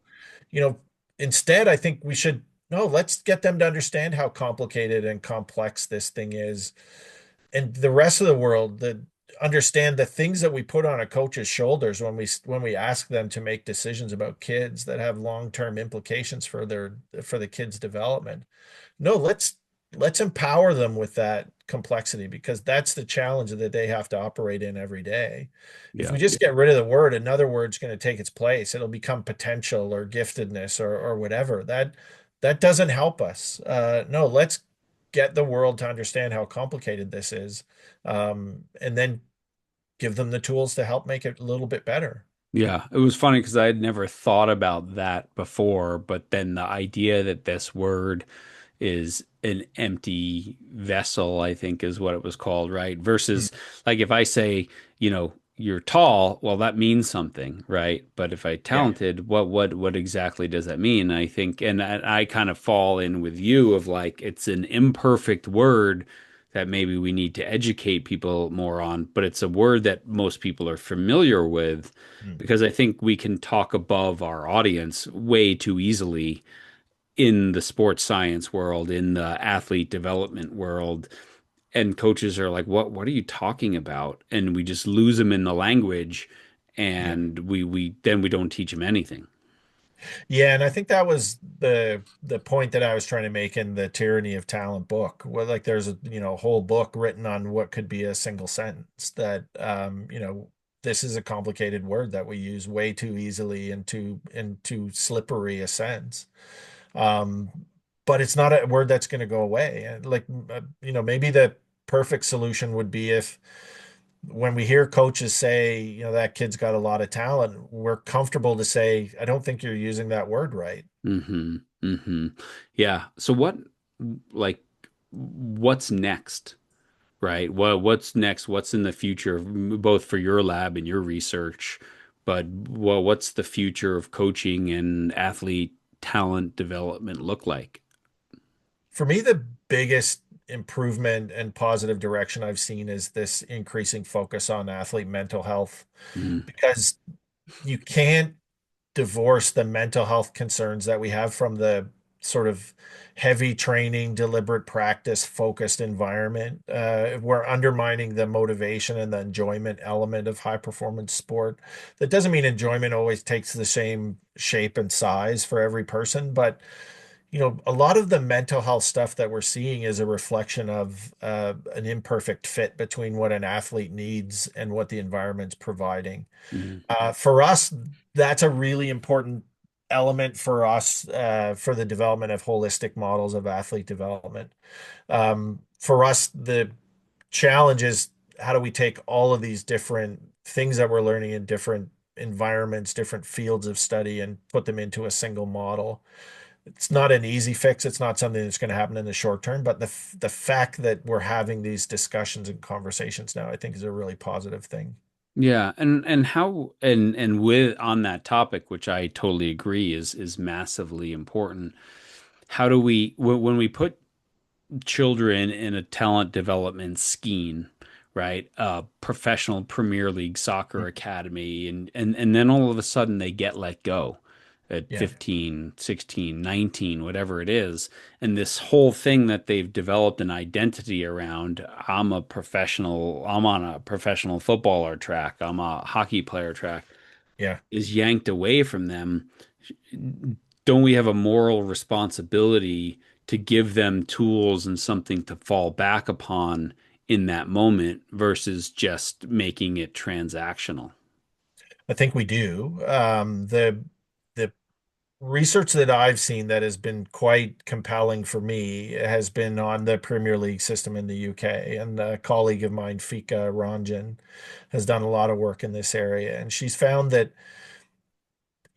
you know, instead, I think we should no, let's get them to understand how complicated and complex this thing is, and the rest of the world that understand the things that we put on a coach's shoulders when we ask them to make decisions about kids that have long-term implications for the kids' development. No, let's empower them with that complexity because that's the challenge that they have to operate in every day. If Yeah. we just get rid of the word, another word's going to take its place. It'll become potential or giftedness or whatever. that doesn't help us. No, let's get the world to understand how complicated this is, and then give them the tools to help make it a little bit better. Yeah, it was funny because I had never thought about that before, but then the idea that this word is an empty vessel, I think is what it was called, right? Mm, Versus like if I say, you're tall, well, that means something, right? But if I yeah, talented, what exactly does that mean? I think, and I kind of fall in with you of like it's an imperfect word that maybe we need to educate people more on, but it's a word that most people are familiar with mm, because I think we can talk above our audience way too easily in the sports science world, in the athlete development world. And coaches are like, what are you talking about? And we just lose them in the language yeah. and we don't teach them anything. Yeah, and I think that was the point that I was trying to make in the Tyranny of Talent book. Where like there's a whole book written on what could be a single sentence that this is a complicated word that we use way too easily into slippery a sense. Um, but it's not a word that's going to go away. And like maybe the perfect solution would be if when we hear coaches say, that kid's got a lot of talent, we're comfortable to say, I don't think you're using that word right. Hmm. Hmm. Yeah. So like, what's next? Right. What's next? What's in the future, both for your lab and your research? But what's the future of coaching and athlete talent development look like? For me, the biggest improvement and positive direction I've seen is this increasing focus on athlete mental health, Mm, because you can't divorce the mental health concerns that we have from the sort of heavy training, deliberate practice focused environment. We're undermining the motivation and the enjoyment element of high performance sport. That doesn't mean enjoyment always takes the same shape and size for every person, but a lot of the mental health stuff that we're seeing is a reflection of an imperfect fit between what an athlete needs and what the environment's providing. mm, For us, that's a really important element for us for the development of holistic models of athlete development. For us, the challenge is how do we take all of these different things that we're learning in different environments, different fields of study, and put them into a single model. It's not an easy fix. It's not something that's going to happen in the short term, but the fact that we're having these discussions and conversations now, I think is a really positive thing. yeah, and how and with on that topic, which I totally agree is massively important. How do we when we put children in a talent development scheme, right? Professional Premier League soccer academy, and then all of a sudden they get let go at Yeah, 15, 16, 19, whatever it is. And this whole thing that they've developed an identity around, I'm on a professional footballer track, I'm a hockey player track, yeah. is yanked away from them. Don't we have a moral responsibility to give them tools and something to fall back upon in that moment versus just making it transactional? I think we do. The research that I've seen that has been quite compelling for me has been on the Premier League system in the UK. And a colleague of mine, Fika Ranjan, has done a lot of work in this area. And she's found that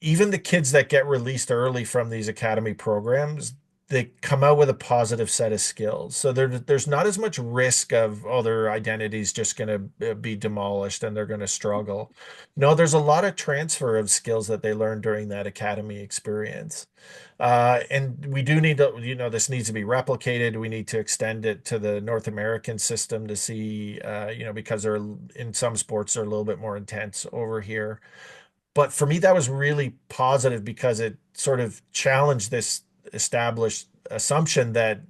even the kids that get released early from these academy programs, they come out with a positive set of skills. So there's not as much risk of, oh, their identity's just going to be demolished and they're going to struggle. No, there's a lot of transfer of skills that they learn during that academy experience. And we do need to, this needs to be replicated. We need to extend it to the North American system to see, because they're in some sports, they're a little bit more intense over here. But for me, that was really positive because it sort of challenged this established assumption that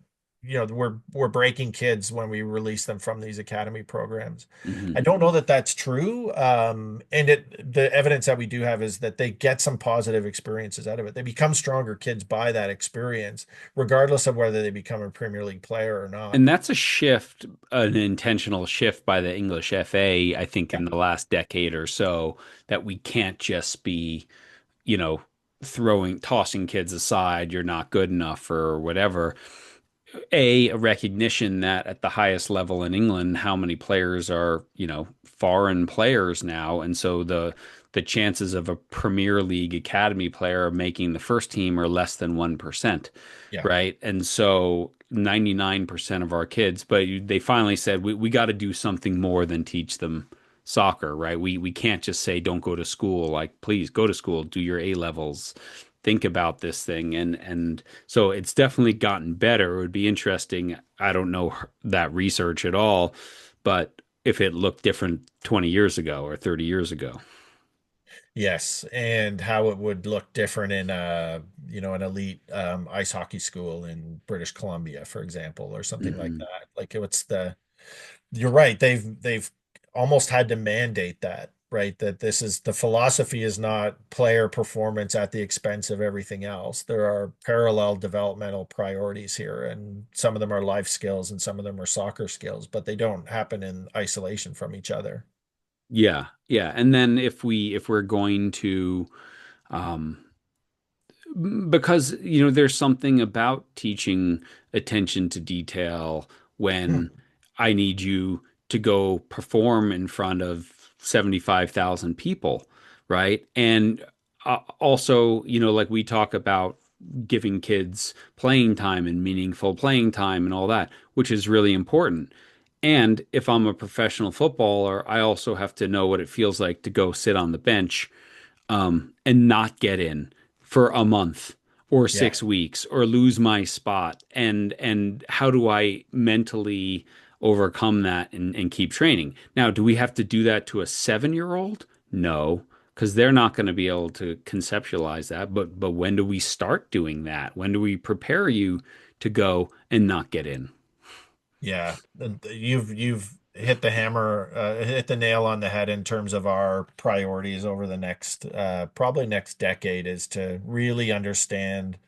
we're breaking kids when we release them from these academy programs. I Hmm. don't know that that's true. And the evidence that we do have is that they get some positive experiences out of it. They become stronger kids by that experience, regardless of whether they become a Premier League player or not. And that's a shift, an intentional shift by the English FA, I think, Yeah. in the last decade or so, that we can't just be, you know, tossing kids aside, you're not good enough or whatever. A recognition that at the highest level in England, how many players are, foreign players now, and so the chances of a Premier League academy player making the first team are less than 1%, Yeah. right? And so 99% of our kids, but they finally said we got to do something more than teach them soccer, right? We can't just say don't go to school. Like, please go to school, do your A levels, think about this thing, and so it's definitely gotten better. It would be interesting. I don't know that research at all, but if it looked different 20 years ago or 30 years ago. Yes, and how it would look different in an elite ice hockey school in British Columbia, for example, or something like Hmm. that. Like it's the You're right. They've almost had to mandate that, right? That this is the philosophy is not player performance at the expense of everything else. There are parallel developmental priorities here, and some of them are life skills and some of them are soccer skills, but they don't happen in isolation from each other. Yeah, yeah. And then if we're going to um because there's something about teaching attention to detail when I need you to go perform in front of 75,000 people, right? And also, like we talk about giving kids playing time and meaningful playing time and all that, which is really important. And if I'm a professional footballer, I also have to know what it feels like to go sit on the bench and not get in for a month or Yeah. 6 weeks or lose my spot, and how do I mentally overcome that and keep training? Now, do we have to do that to a 7-year old? No, because they're not going to be able to conceptualize that. But when do we start doing that? When do we prepare you to go and not get in? Yeah, you've hit the hammer, hit the nail on the head in terms of our priorities over the next probably next decade is to really understand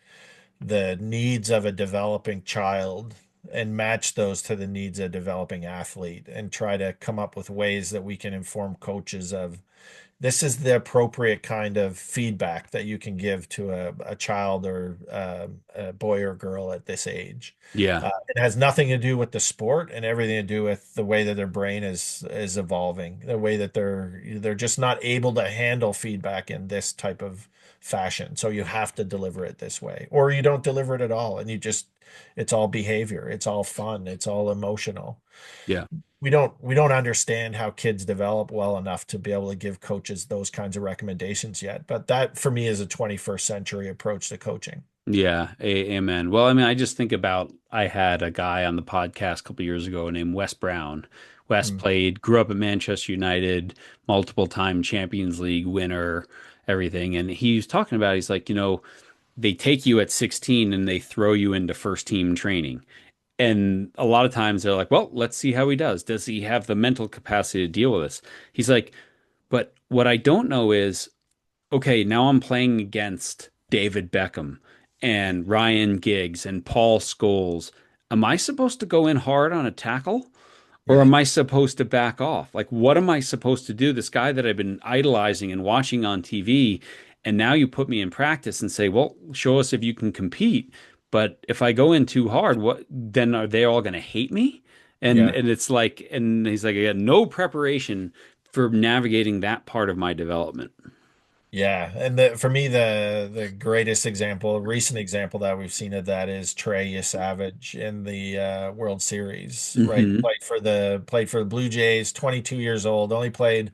the needs of a developing child and match those to the needs of a developing athlete and try to come up with ways that we can inform coaches of this is the appropriate kind of feedback that you can give to a child or a boy or girl at this age. Yeah, It has nothing to do with the sport and everything to do with the way that their brain is evolving, the way that they're just not able to handle feedback in this type of fashion. So you have to deliver it this way, or you don't deliver it at all, and it's all behavior, it's all fun, it's all emotional. yeah. We don't understand how kids develop well enough to be able to give coaches those kinds of recommendations yet. But that for me is a 21st century approach to coaching. Yeah, amen. Well, I mean, I just think about I had a guy on the podcast a couple years ago named Wes Brown. Wes Mm, grew up at Manchester United, multiple time Champions League winner, everything. And he was talking about, he's like, they take you at 16 and they throw you into first team training. And a lot of times they're like, well, let's see how he does. Does he have the mental capacity to deal with this? He's like, but what I don't know is okay, now I'm playing against David Beckham and Ryan Giggs and Paul Scholes. Am I supposed to go in hard on a tackle or yeah. am I supposed to back off? Like, what am I supposed to do? This guy that I've been idolizing and watching on TV, and now you put me in practice and say, well, show us if you can compete. But if I go in too hard, what then are they all going to hate me? And Yeah. and it's like, and he's like, I got no preparation for navigating that part of my development. Yeah, and for me, the greatest example, recent example that we've seen of that is Trey Savage in the World Series, right? Hmm. Played for the Blue Jays, 22 years old, only played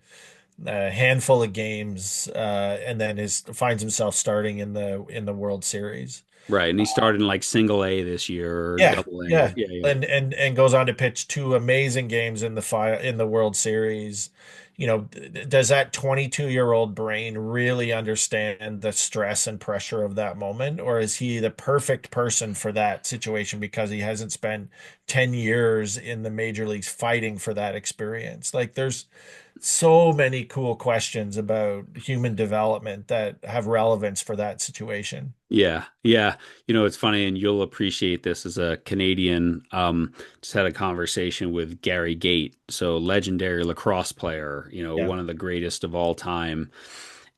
a handful of games, and then is finds himself starting in the World Series. Right. And he started in like single A this year or Yeah, double A. yeah, Yeah, yeah. and goes on to pitch two amazing games in the World Series. Does that 22-year-old brain really understand the stress and pressure of that moment, or is he the perfect person for that situation because he hasn't spent 10 years in the major leagues fighting for that experience? Like, there's so many cool questions about human development that have relevance for that situation. Yeah. Yeah. It's funny, and you'll appreciate this as a Canadian. Just had a conversation with Gary Gait, so legendary lacrosse player, Yeah. one of the greatest of all time.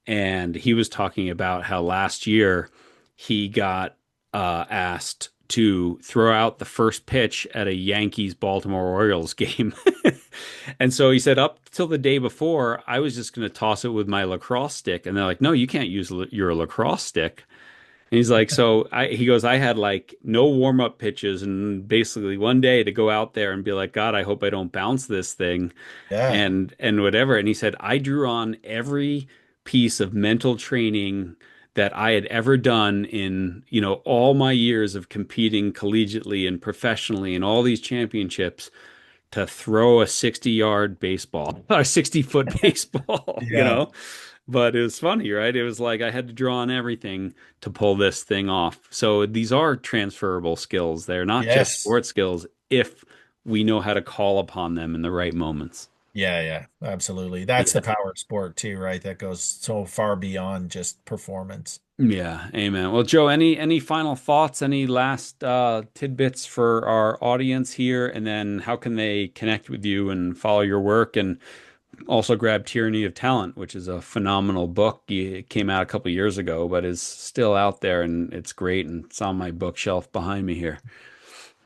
and he was talking about how last year he got asked to throw out the first pitch at a Yankees Baltimore Orioles game. And so he said, up till the day before, I was just going to toss it with my lacrosse stick. And they're like, no, you can't use your lacrosse stick. And he's like, he goes, I had like no warm up pitches and basically one day to go out there and be like, God, I hope I don't bounce this thing Yeah. and whatever. And he said, I drew on every piece of mental training that I had ever done in, all my years of competing collegiately and professionally and all these championships to throw a 60-yard baseball, a 60-foot baseball, Yeah. But it was funny, right? It was like I had to draw on everything to pull this thing off. So these are transferable skills. They're not just Yes. sports skills if we know how to call upon them in the right moments. Yeah, yeah, absolutely. That's the Yeah. power of sport too, right? That goes so far beyond just performance. Yeah, amen. Well, Joe, any final thoughts, any last tidbits for our audience here? And then how can they connect with you and follow your work? And also grab Tyranny of Talent, which is a phenomenal book. It came out a couple years ago, but is still out there and it's great and it's on my bookshelf behind me here.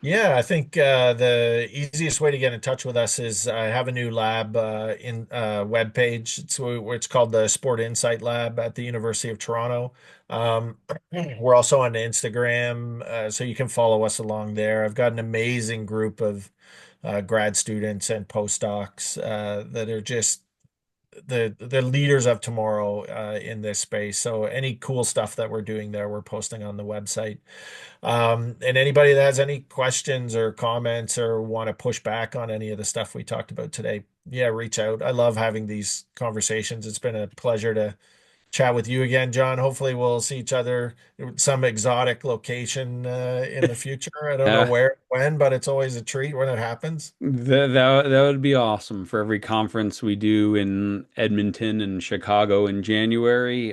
Yeah, I think the easiest way to get in touch with us is I have a new lab in web page. It's called the Sport Insight Lab at the University of Toronto. Um, we're also on Instagram, so you can follow us along there. I've got an amazing group of grad students and postdocs that are just the leaders of tomorrow in this space. So any cool stuff that we're doing there, we're posting on the website. And anybody that has any questions or comments or want to push back on any of the stuff we talked about today, yeah, reach out. I love having these conversations. It's been a pleasure to chat with you again, John. Hopefully, we'll see each other at some exotic location in the future. I don't know Uh, where, when, but it's always a treat when it happens. that would be awesome for every conference we do in Edmonton and Chicago in January.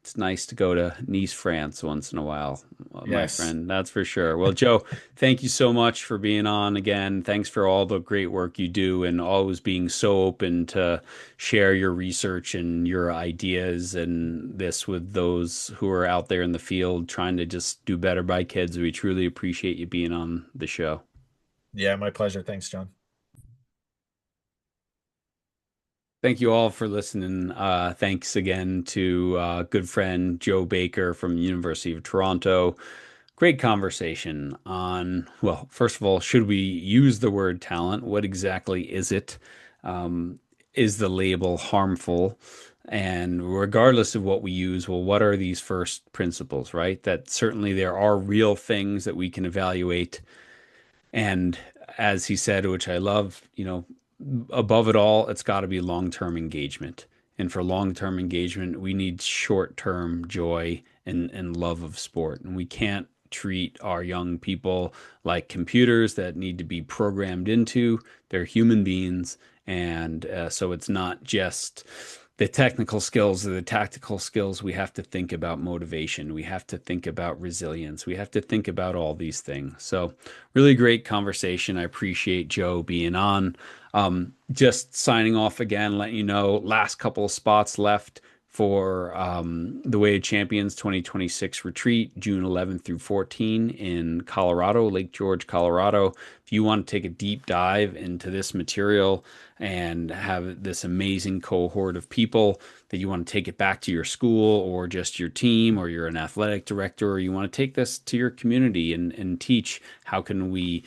It's nice to go to Nice, France once in a while, my Yes. friend. That's for sure. Well, Joe, thank you so much for being on again. Thanks for all the great work you do and always being so open to share your research and your ideas and this with those who are out there in the field trying to just do better by kids. We truly appreciate you being on the show. Yeah, my pleasure. Thanks, John. Thank you all for listening. Thanks again to good friend Joe Baker from the University of Toronto. Great conversation on, well, first of all, should we use the word talent? What exactly is it? Um, is the label harmful? And regardless of what we use, well, what are these first principles, right? That certainly there are real things that we can evaluate and as he said, which I love, above it all, it's got to be long-term engagement. And for long-term engagement, we need short-term joy and love of sport. And we can't treat our young people like computers that need to be programmed into. They're human beings. And so it's not just the technical skills or the tactical skills. We have to think about motivation. We have to think about resilience. We have to think about all these things. So, really great conversation. I appreciate Joe being on. Just signing off again, letting you know, last couple of spots left for the Way of Champions 2026 retreat, June 11th through 14 in Colorado, Lake George, Colorado. If you want to take a deep dive into this material and have this amazing cohort of people that you want to take it back to your school or just your team, or you're an athletic director, or you want to take this to your community and teach how can we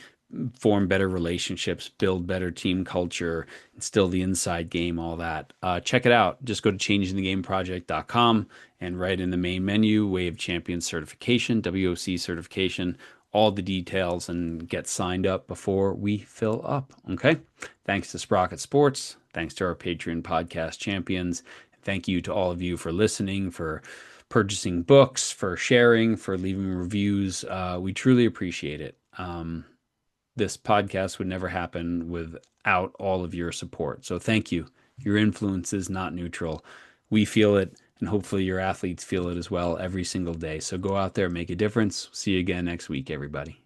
form better relationships, build better team culture, instill the inside game, all that. Check it out. Just go to changingthegameproject.com and right in the main menu, Way of Champions certification, WOC certification, all the details and get signed up before we fill up. Okay. Thanks to Sprocket Sports. Thanks to our Patreon podcast champions. Thank you to all of you for listening, for purchasing books, for sharing, for leaving reviews. We truly appreciate it. This podcast would never happen without all of your support. So thank you. Your influence is not neutral. We feel it, and hopefully your athletes feel it as well every single day. So go out there, make a difference. See you again next week, everybody.